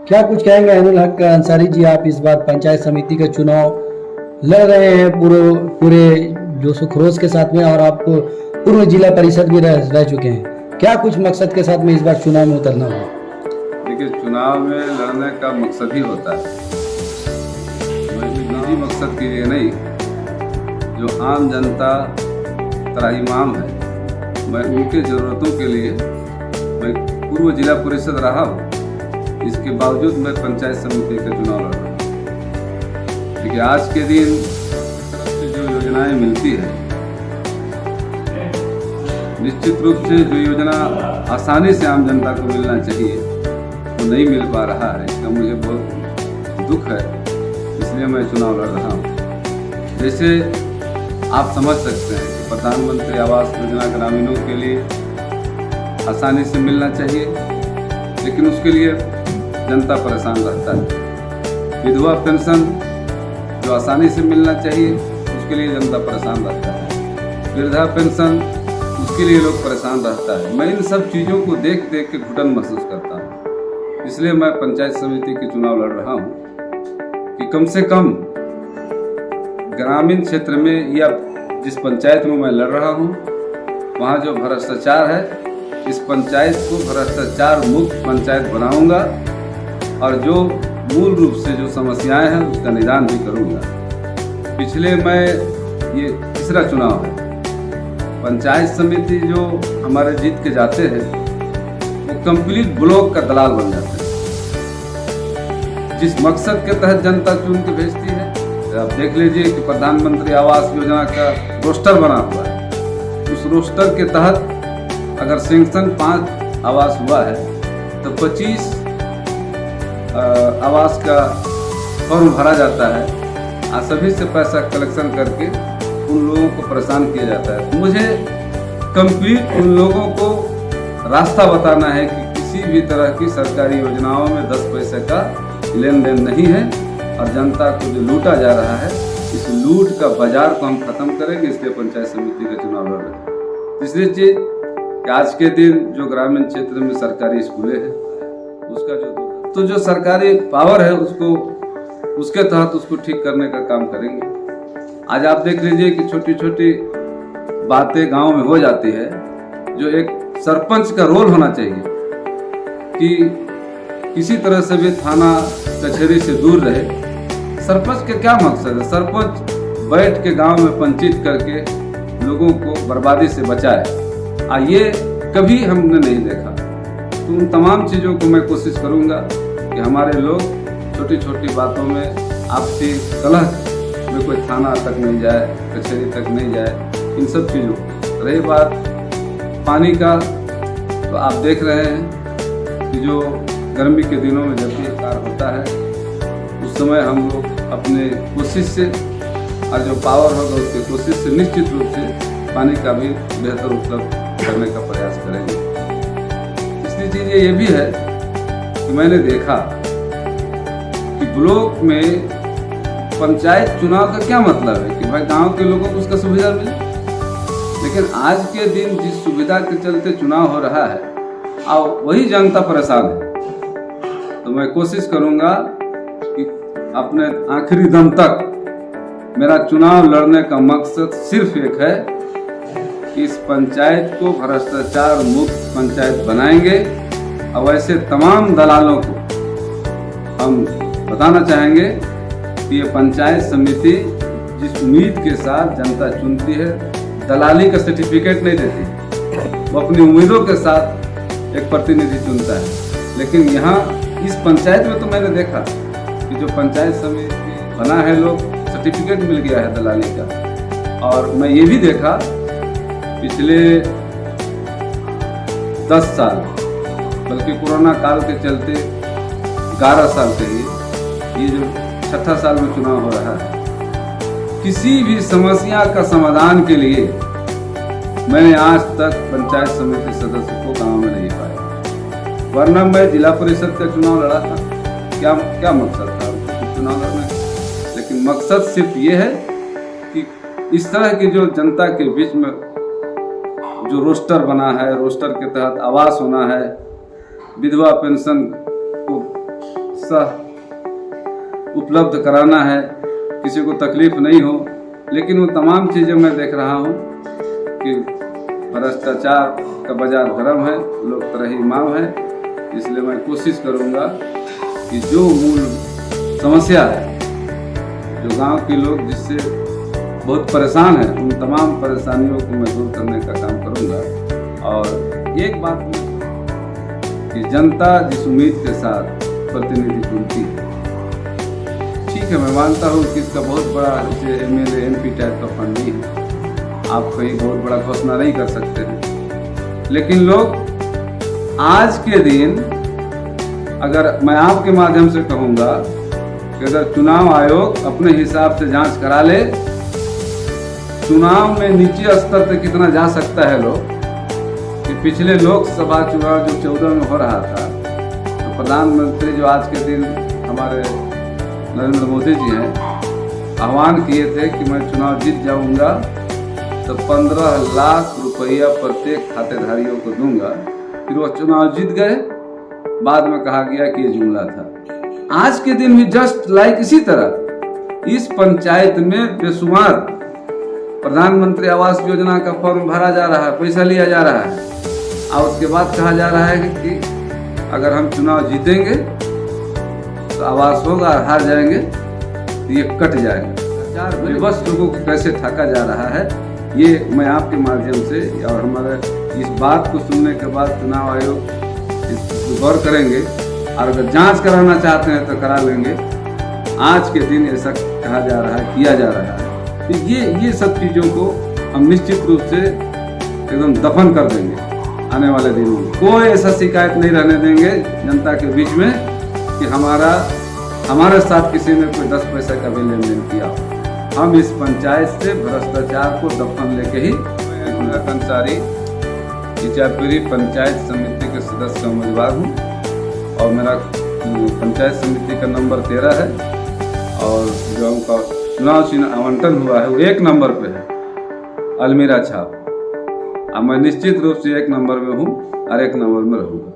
क्या कुछ कहेंगे अनिल हक अंसारी जी? आप इस बार पंचायत समिति का चुनाव लड़ रहे हैं पूरे पूरे जोश खरोश के साथ में, और आप पूर्व जिला परिषद भी रह चुके हैं। क्या कुछ मकसद के साथ में इस बार चुनाव में उतरना हुआ? देखिए, चुनाव में लड़ने का मकसद ही होता है, निजी मकसद के लिए नहीं। जो आम जनता त्राहिमाम है, मैं उनके ज़रूरतों के लिए मैं पूर्व जिला परिषद रहा हूँ। इसके बावजूद मैं पंचायत समिति का चुनाव लड़ रहा हूँ। देखिए, आज के दिन तरफ से जो योजनाएं मिलती है, निश्चित रूप से जो योजना आसानी से आम जनता को मिलना चाहिए वो नहीं मिल पा रहा है। इसका मुझे बहुत दुख है, इसलिए मैं चुनाव लड़ रहा हूँ। जैसे आप समझ सकते हैं कि प्रधानमंत्री आवास योजना ग्रामीणों के लिए आसानी से मिलना चाहिए, लेकिन उसके लिए जनता परेशान रहता है। विधवा पेंशन जो आसानी से मिलना चाहिए, उसके लिए जनता परेशान रहता है। वृद्धा पेंशन, उसके लिए लोग परेशान रहता है। मैं इन सब चीज़ों को देख देख के घुटन महसूस करता हूँ। इसलिए मैं पंचायत समिति के चुनाव लड़ रहा हूँ कि कम से कम ग्रामीण क्षेत्र में या जिस पंचायत में मैं लड़ रहा हूँ, वहाँ जो भ्रष्टाचार है, इस पंचायत को भ्रष्टाचार मुक्त पंचायत बनाऊंगा और जो मूल रूप से जो समस्याएं हैं उसका निदान भी करूंगा। पिछले मैं ये तीसरा चुनाव है। पंचायत समिति जो हमारे जीत के जाते हैं वो कंप्लीट ब्लॉक का दलाल बन जाते हैं। जिस मकसद के तहत जनता चुन के भेजती है, आप देख लीजिए कि प्रधानमंत्री आवास योजना का रोस्टर बना हुआ है। उस रोस्टर के तहत अगर सेंक्शन 5 आवास हुआ है तो 25 आवास का फॉर्म भरा जाता है और सभी से पैसा कलेक्शन करके उन लोगों को परेशान किया जाता है। तो मुझे कंप्लीट उन लोगों को रास्ता बताना है कि किसी भी तरह की सरकारी योजनाओं में 10 पैसे का लेन देन नहीं है और जनता को जो लूटा जा रहा है, इस लूट का बाजार को हम खत्म करेंगे। इसलिए पंचायत समिति का चुनाव लड़ रहे हैं। तीसरी चीज कि आज के दिन जो ग्रामीण क्षेत्र में सरकारी स्कूलें हैं, उसका जो सरकारी पावर है उसके तहत उसको ठीक करने का काम करेंगे। आज आप देख लीजिए कि छोटी छोटी बातें गांव में हो जाती है, जो एक सरपंच का रोल होना चाहिए कि किसी तरह से भी थाना कचहरी से दूर रहे। सरपंच का क्या मकसद है? सरपंच बैठ के गांव में पंचायत करके लोगों को बर्बादी से बचाए, ये कभी हमने नहीं देखा। तो उन तमाम चीज़ों को मैं कोशिश करूंगा कि हमारे लोग छोटी छोटी बातों में आपसी कलह में कोई थाना तक नहीं जाए, कचहरी तक नहीं जाए। इन सब चीज़ों। रही बात पानी का, तो आप देख रहे हैं कि जो गर्मी के दिनों में जब भी कार्य होता है, उस समय हम लोग अपने कोशिश से और जो पावर होगा उसकी कोशिश से निश्चित रूप से पानी का भी बेहतर उपलब्ध करने का प्रयास करेंगे। तीसरी चीज़ ये भी है कि मैंने देखा कि ब्लॉक में पंचायत चुनाव का क्या मतलब है कि भाई गांव के लोगों को उसका सुविधा मिले, लेकिन आज के दिन जिस सुविधा के चलते चुनाव हो रहा है और वही जनता परेशान है। तो मैं कोशिश करूंगा कि अपने आखिरी दम तक मेरा चुनाव लड़ने का मकसद सिर्फ एक है कि इस पंचायत को भ्रष्टाचार मुक्त पंचायत बनाएंगे। और वैसे तमाम दलालों को हम बताना चाहेंगे कि ये पंचायत समिति जिस उम्मीद के साथ जनता चुनती है, दलाली का सर्टिफिकेट नहीं देती, वो अपनी उम्मीदों के साथ एक प्रतिनिधि चुनता है। लेकिन यहाँ इस पंचायत में तो मैंने देखा कि जो पंचायत समिति बना है, लोग सर्टिफिकेट मिल गया है दलाली का। और मैं ये भी देखा पिछले 10 साल, बल्कि कोरोना काल के चलते 11 साल कहिए, ये जो 6ठा साल में चुनाव हो रहा है, किसी भी समस्या का समाधान के लिए मैंने आज तक पंचायत समिति सदस्य को गांव में नहीं पाया। वरना मैं जिला परिषद का चुनाव लड़ा था। क्या मकसद था चुनाव लड़ने का? लेकिन मकसद सिर्फ ये है कि इस तरह की जो जनता के बीच में जो रोस्टर बना है, रोस्टर के तहत आवास होना है, विधवा पेंशन को चिकित्सा उपलब्ध कराना है, किसी को तकलीफ नहीं हो। लेकिन वो तमाम चीज़ें मैं देख रहा हूँ कि भ्रष्टाचार का बाजार गर्म है, लोग तरही माव है। इसलिए मैं कोशिश करूँगा कि जो मूल समस्या है, जो गांव के लोग जिससे बहुत परेशान हैं, उन तमाम परेशानियों को मैं दूर करने का काम करूँगा। और एक बात कि जनता जिस उम्मीद के साथ प्रतिनिधि चुनती है, ठीक है, मैं मानता हूँ कि इसका बहुत बड़ा जैसे MLA MP टाइप का फंड नहीं है, आप कहीं बहुत बड़ा घोषणा नहीं कर सकते हैं। लेकिन लोग आज के दिन, अगर मैं आपके माध्यम से कहूँगा कि अगर चुनाव आयोग अपने हिसाब से जांच करा ले, चुनाव में निचले स्तर तक कितना जा सकता है लोग, कि पिछले लोकसभा चुनाव जो 14 में हो रहा था, तो प्रधानमंत्री जो आज के दिन हमारे नरेंद्र मोदी जी हैं, आह्वान किए थे कि मैं चुनाव जीत जाऊंगा तो 15 लाख रुपया प्रत्येक खातेधारियों को दूंगा। फिर वो चुनाव जीत गए, बाद में कहा गया कि ये जुमला था। आज के दिन भी जस्ट लाइक इसी तरह इस पंचायत में बेशुमार प्रधानमंत्री आवास योजना का फॉर्म भरा जा रहा है, पैसा लिया जा रहा है, और उसके बाद कहा जा रहा है कि अगर हम चुनाव जीतेंगे तो आवास होगा, हार जाएंगे तो ये कट जाएगा। बस लोगों को कैसे ठगा जा रहा है, ये मैं आपके माध्यम से और हमारे इस बात को सुनने के बाद चुनाव आयोग इस गौर करेंगे, और अगर जांच कराना चाहते हैं तो करा लेंगे। आज के दिन ऐसा कहा जा रहा है, किया जा रहा है, तो ये सब चीज़ों को हम निश्चित रूप से एकदम दफन कर देंगे। आने वाले दिनों में कोई ऐसा शिकायत नहीं रहने देंगे जनता के बीच में कि हमारे साथ किसी ने कोई 10 पैसे का भी लेन देन किया। हम इस पंचायत से भ्रष्टाचार को दफन लेके ही। कंसारी इचापीरी पंचायत समिति के सदस्य का उम्मीदवार हूँ, और मेरा पंचायत समिति का नंबर 13 है, और जो उनका चुनाव चिन्ह आवंटन हुआ है वो 1 नंबर पे है, अलमीरा छाप। अब मैं निश्चित रूप से 1 नंबर में हूँ और 1 नंबर में रहूँगा।